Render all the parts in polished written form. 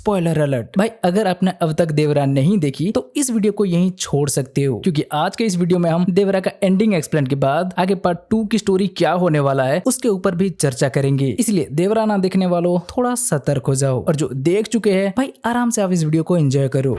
Spoiler alert. भाई अगर आपने अब तक देवरा नहीं देखी तो इस वीडियो को यहीं छोड़ सकते हो, क्योंकि आज के इस वीडियो में हम देवरा का एंडिंग एक्सप्लेन के बाद आगे पार्ट 2 की स्टोरी क्या होने वाला है उसके ऊपर भी चर्चा करेंगे। इसलिए देवरा ना देखने वालों थोड़ा सतर्क हो जाओ, और जो देख चुके हैं भाई आराम से आप इस वीडियो को एंजॉय करो।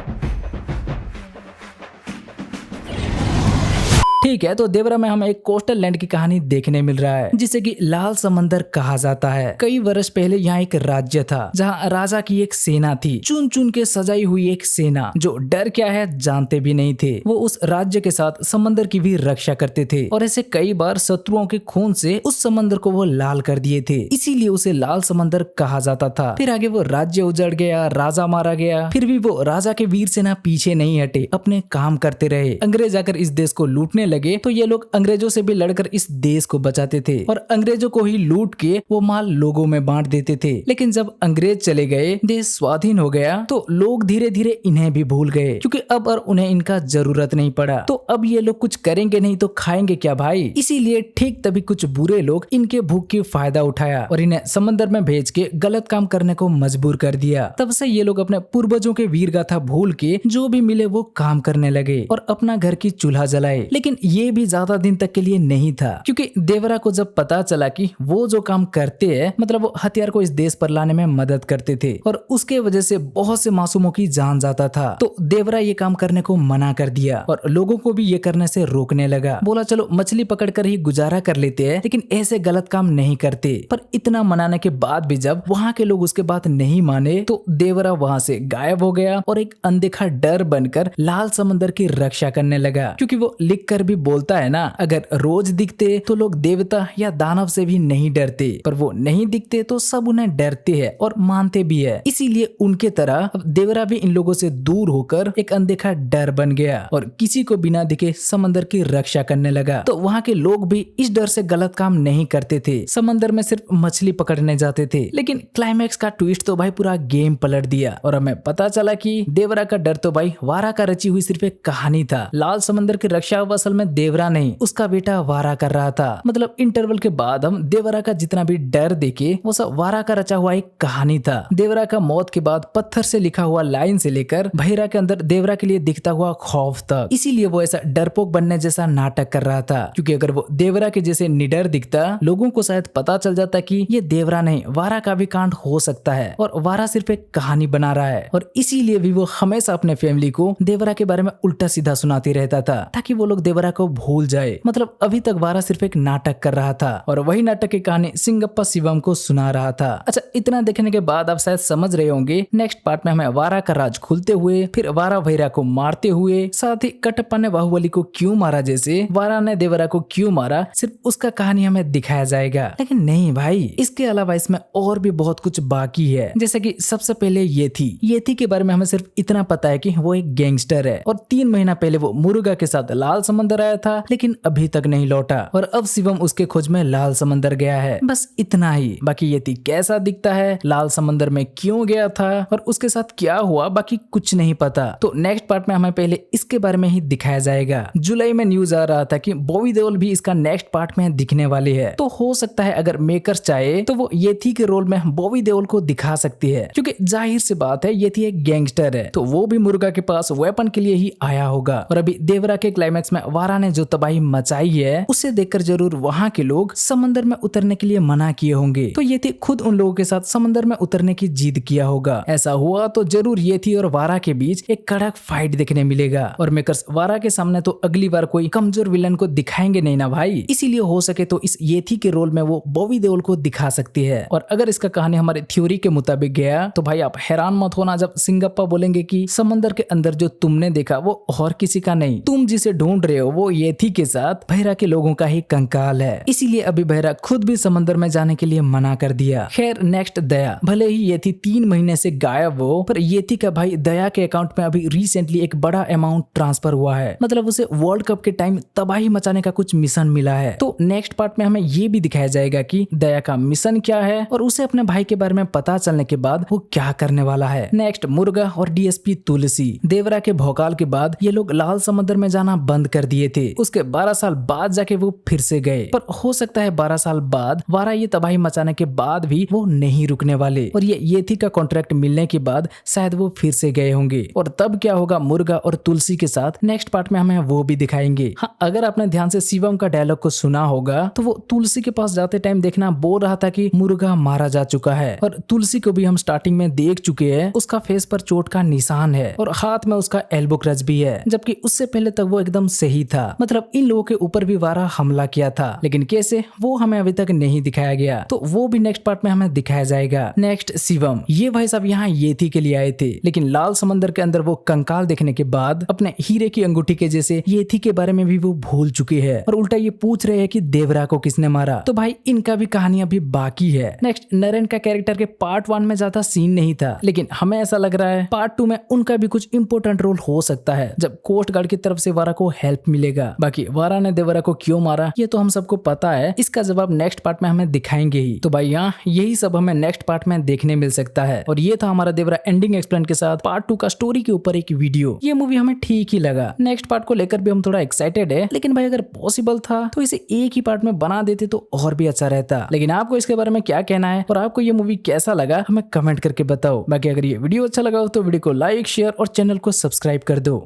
ठीक है, तो देवरा में हमें एक कोस्टल लैंड की कहानी देखने मिल रहा है जिसे कि लाल समंदर कहा जाता है। कई वर्ष पहले यहाँ एक राज्य था जहाँ राजा की एक सेना थी, चुन चुन के सजाई हुई एक सेना जो डर क्या है जानते भी नहीं थे। वो उस राज्य के साथ समंदर की भी रक्षा करते थे और ऐसे कई बार शत्रुओं के खून से उस समंदर को वो लाल कर दिए थे, इसीलिए उसे लाल समंदर कहा जाता था। फिर आगे वो राज्य उजड़ गया, राजा मारा गया, फिर भी वो राजा के वीर सेना पीछे नहीं हटे, अपने काम करते रहे। अंग्रेज आकर इस देश को लूटने लगे तो ये लोग अंग्रेजों से भी लड़कर इस देश को बचाते थे और अंग्रेजों को ही लूट के वो माल लोगों में बांट देते थे। लेकिन जब अंग्रेज चले गए, देश स्वाधीन हो गया, तो लोग धीरे धीरे इन्हें भी भूल गए, क्योंकि अब और उन्हें इनका जरूरत नहीं पड़ा। तो अब ये लोग कुछ करेंगे नहीं तो खाएंगे क्या भाई। इसीलिए ठीक तभी कुछ बुरे लोग इनके भूख की फायदा उठाया और इन्हें समंदर में भेज के गलत काम करने को मजबूर कर दिया। तब से ये लोग अपने पूर्वजों के वीर गाथा भूल के जो भी मिले वो काम करने लगे और अपना घर की चूल्हा जलाए। लेकिन ये भी ज्यादा दिन तक के लिए नहीं था, क्योंकि देवरा को जब पता चला कि वो जो काम करते हैं मतलब वो हथियार को इस देश पर लाने में मदद करते थे और उसके वजह से बहुत से मासूमों की जान जाता था, तो देवरा ये काम करने को मना कर दिया और लोगों को भी ये करने से रोकने लगा। बोला चलो मछली पकड़कर ही गुजारा कर लेते हैं, लेकिन ऐसे गलत काम नहीं करते। पर इतना मनाने के बाद भी जब वहाँ के लोग उसके बात नहीं माने तो देवरा वहाँ से गायब हो गया और एक अनदेखा डर बनकर लाल समंदर की रक्षा करने लगा। क्योंकि वो लिख कर भी बोलता है ना, अगर रोज दिखते तो लोग देवता या दानव से भी नहीं डरते, पर वो नहीं दिखते तो सब उन्हें डरते हैं और मानते भी है। इसीलिए उनके तरह अब देवरा भी इन लोगों से दूर होकर एक अनदेखा डर बन गया और किसी को बिना दिखे समंदर की रक्षा करने लगा। तो वहाँ के लोग भी इस डर से गलत काम नहीं करते थे, समंदर में सिर्फ मछली पकड़ने जाते थे। लेकिन क्लाइमैक्स का ट्विस्ट तो भाई पूरा गेम पलट दिया और हमें पता चला कि देवरा का डर तो भाई वारा का रची हुई सिर्फ एक कहानी था। लाल समंदर की रक्षा असल में देवरा नहीं उसका बेटा वारा कर रहा था। मतलब इंटरवल के बाद हम देवरा का जितना भी डर देखे वो सब वारा का रचा हुआ एक कहानी था। देवरा का मौत के बाद पत्थर से लिखा हुआ लाइन से लेकर भैरा के अंदर देवरा के लिए दिखता हुआ खौफ तक, इसीलिए वो ऐसा डरपोक बनने जैसा नाटक कर रहा था। क्योंकि अगर वो देवरा के जैसे निडर दिखता लोगों को शायद पता चल जाता कि ये देवरा नहीं वारा का भी कांड हो सकता है और वारा सिर्फ एक कहानी बना रहा है। और इसीलिए भी वो हमेशा अपने फैमिली को देवरा के बारे में उल्टा सीधा सुनाते रहता था ताकि वो लोग देवरा को भूल जाए। मतलब अभी तक वारा सिर्फ एक नाटक कर रहा था और वही नाटक की कहानी सिंगप्पा शिवम को सुना रहा था। अच्छा, इतना देखने के बाद आप शायद समझ रहे होंगे नेक्स्ट पार्ट में हमें वारा का राज खुलते हुए, फिर वारा भैरा को मारते हुए, साथ ही कटप्पा ने बाहुबली को क्यों मारा जैसे वारा ने देवरा को क्यों मारा, सिर्फ उसका कहानी हमें दिखाया जाएगा। लेकिन नहीं भाई, इसके अलावा इसमें और भी बहुत कुछ बाकी है। जैसे कि सबसे पहले येथी के बारे में हमें सिर्फ इतना पता है कि वो एक गैंगस्टर है और 3 महीना पहले वो मुर्गा के साथ लाल समंदर आया था लेकिन अभी तक नहीं लौटा और अब शिवम उसके खोज में लाल समंदर गया है। बस इतना ही। बाकी येती कैसा दिखता है, लाल समंदर में क्यों गया था और उसके साथ क्या हुआ, बाकी कुछ नहीं पता। तो नेक्स्ट पार्ट में हमें पहले इसके बारे में ही दिखाया जाएगा। जुलाई में न्यूज आ रहा था कि बॉबी देओल भी इसका नेक्स्ट पार्ट में दिखने वाली है, तो हो सकता है अगर मेकर्स चाहे तो वो येथी के रोल में बॉबी देओल को दिखा सकती है, क्योंकि जाहिर सी बात है येथी एक गैंगस्टर है तो वो भी मुर्गा के पास वेपन के लिए ही आया होगा। और अभी देवरा के क्लाइमैक्स में वारा ने जो तबाही मचाई है उसे देखकर जरूर वहाँ के लोग समंदर में उतरने के लिए मना किए होंगे, तो येथी खुद उन लोगों के साथ समंदर में उतरने की जिद किया होगा। ऐसा हुआ तो जरूर येथी और वारा के बीच एक कड़क फाइट देखने मिलेगा और मेकर्स वारा के सामने तो अगली बार कोई कमजोर विलन को दिखाएंगे नहीं ना भाई, इसीलिए हो सके तो इस येथी के रोल में वो बॉबी देओल को दिखा सकती है। और अगर इसका कहानी हमारे थ्योरी के मुताबिक गया तो भाई आप हैरान मत होना जब सिंगप्पा बोलेंगे कि समंदर के अंदर जो तुमने देखा वो और किसी का नहीं, तुम जिसे ढूंढ रहे हो वो येथी के साथ भैरा के लोगों का ही कंकाल है। इसीलिए अभी भैरा खुद भी समंदर में जाने के लिए मना कर दिया। खैर नेक्स्ट दया, भले ही येथी 3 महीने से गायब हो पर येथी का भाई दया के अकाउंट में अभी रिसेंटली एक बड़ा अमाउंट ट्रांसफर हुआ है। मतलब उसे वर्ल्ड कप के टाइम तबाही मचाने का कुछ मिशन मिला है। तो नेक्स्ट पार्ट में हमें ये भी दिखाया जाएगा कि दया का मिशन क्या है और उसे अपने भाई के बारे में पता चलने के बाद वो क्या करने वाला है। नेक्स्ट मुर्गा और डीएसपी तुलसी, देवरा के भौकाल के बाद ये लोग लाल समंदर में जाना बंद कर दिए लिए थे। उसके 12 साल बाद जाके वो फिर से गए, पर हो सकता है 12 साल बाद वारा ये तबाही मचाने के बाद भी वो नहीं रुकने वाले और ये येथी का कॉन्ट्रैक्ट मिलने के बाद शायद वो फिर से गए होंगे। और तब क्या होगा मुर्गा और तुलसी के साथ नेक्स्ट पार्ट में हमें वो भी दिखाएंगे। हाँ, अगर आपने ध्यान से शिवम का डायलॉग को सुना होगा तो वो तुलसी के पास जाते टाइम देखना बोल रहा था कि मुर्गा मारा जा चुका है और तुलसी को भी हम स्टार्टिंग में देख चुके हैं। उसका फेस पर चोट का निशान है और हाथ में उसका एल्बो क्रच भी है, जबकि उससे पहले तक वो एकदम सही था। मतलब इन लोगों के ऊपर भी वारा हमला किया था, लेकिन कैसे वो हमें अभी तक नहीं दिखाया गया, तो वो भी नेक्स्ट पार्ट में हमें दिखाया जाएगा। नेक्स्ट शिवम, ये भाई साहब यहाँ येथी के लिए आए थे, लेकिन लाल समंदर के अंदर वो कंकाल देखने के बाद अपने हीरे की अंगूठी के जैसे येथी के बारे में भी वो भूल चुके हैं और उल्टा ये पूछ रहे हैं कि देवरा को किसने मारा। तो भाई इनका भी कहानी अभी बाकी है। नेक्स्ट नरेन का कैरेक्टर के पार्ट 1 में ज्यादा सीन नहीं था, लेकिन हमें ऐसा लग रहा है पार्ट 2 में उनका भी कुछ इंपॉर्टेंट रोल हो सकता है, जब कोस्ट गार्ड की तरफ से वारा को हेल्प मिलेगा। बाकी वारा ने देवरा को क्यों मारा ये तो हम सबको पता है, इसका जवाब नेक्स्ट पार्ट में हमें दिखाएंगे ही। तो भाई यहाँ यही सब हमें नेक्स्ट पार्ट में देखने मिल सकता है। और ये था हमारा देवरा एंडिंग एक्सप्लेन के साथ पार्ट 2 का स्टोरी के ऊपर एक वीडियो। ये मूवी हमें ठीक ही लगा, नेक्स्ट पार्ट को लेकर भी हम थोड़ा एक्साइटेड है, लेकिन भाई अगर पॉसिबल था तो इसे एक ही पार्ट में बना देते तो और भी अच्छा रहता। लेकिन आपको इसके बारे में क्या कहना है और आपको ये मूवी कैसा लगा हमें कमेंट करके बताओ। बाकी अगर ये वीडियो अच्छा लगा हो तो वीडियो को लाइक शेयर और चैनल को सब्सक्राइब कर दो।